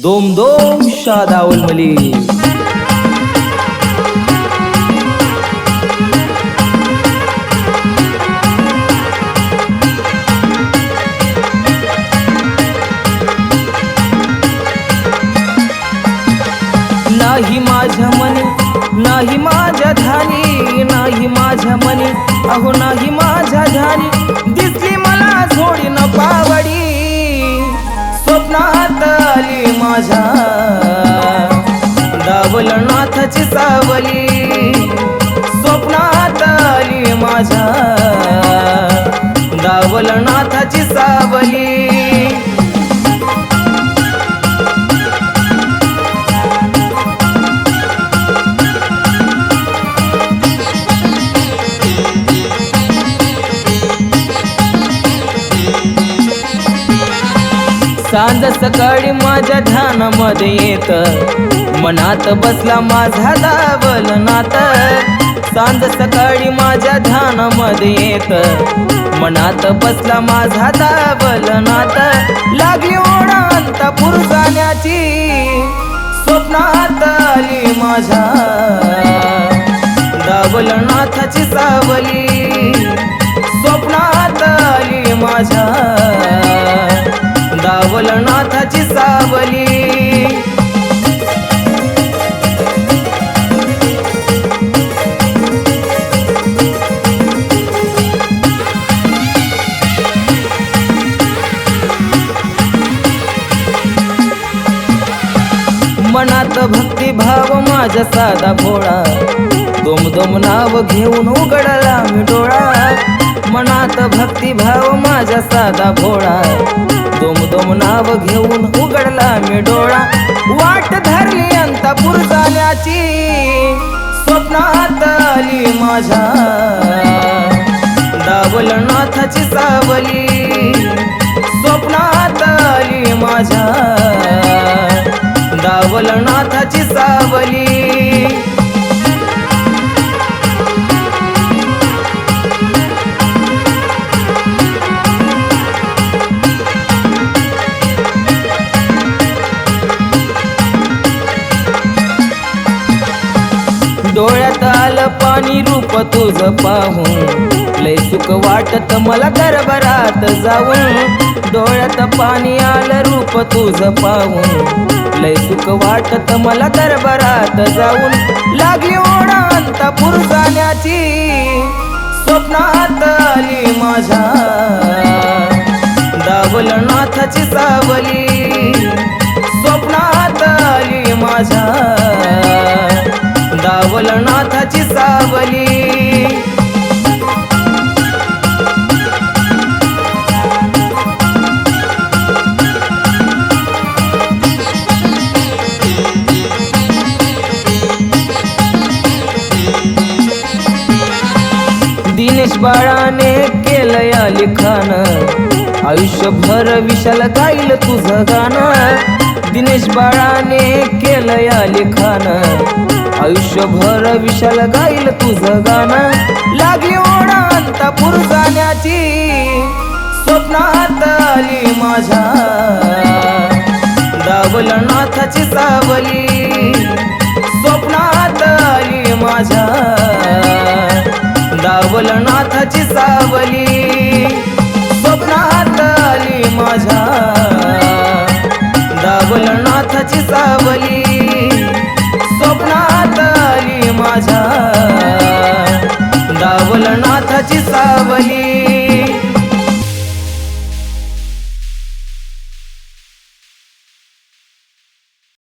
दोम दोम शादावल मली नाही माझ्या मनी नाही माझ्या ध्यानी नाही माझ्या मनी अहो नाही माझ्या ध्यानी दिसली मला झोडी न पावडी स्वप्नात आली माझ्या दावलनाथाची सावली स्वप्नात आली माझ्या दावलनाथाची सावली सांज सकाळी माझ्या ध्यानामध्ये येत मनात बसला माझा दावलनाथ सांज सकाळी माझ्या ध्यानामध्ये येत मनात बसला माझा दावलनाथ लागली ओढ अंतपुर जाण्याची स्वप्नात आली माझ्या दावलनाथाची सावली स्वप्नात आली माझ्या दावलनाथाची सावली मनात भक्ती भाव माझा साधा भोळा दोम दोम नाव घेऊन उघडला मी डोळा मनात भक्ती भाव माझा साधा भोळा दोम दोम नाव घेऊन उघडला मी डोळा वाट धरली अंतपुर जाण्याची स्वप्नात आली माझ्या दावलनाथाची सावली स्वप्नात आली माझ्या दावलनाथाची सावली डोळ्यात आलं पाणी रूप तुझं पाहून लय सुख वाटत मला दरबारात जाऊन डोळ्यात पाणी आलं रूप तुझं पाहून लय सुख वाटत मला दरबारात जाऊन लागली ओढ अंतपुर जाण्याची स्वप्नात आली माझ्या दावलनाथाची सावली स्वप्नात आली माझ्या दावलनाथाची सावली दिनेश बाळाने केलं या लिखाण आयुष्यभर विशाल गाईल तुझं गाणं दिनेश बाळाने केलं या लिखाण आयुष्यभर विशाल गाईल तुझं गाणं लागली ओढ अंतपुर जाण्याची स्वप्नात आली माझ्या दावलनाथाची सावली स्वप्नात आली माझ्या दावलनाथाची सावली स्वप्नात आली माझ्या दावलनाथाची सावली स्वप्नात आली माझ्या दावलनाथाची सावली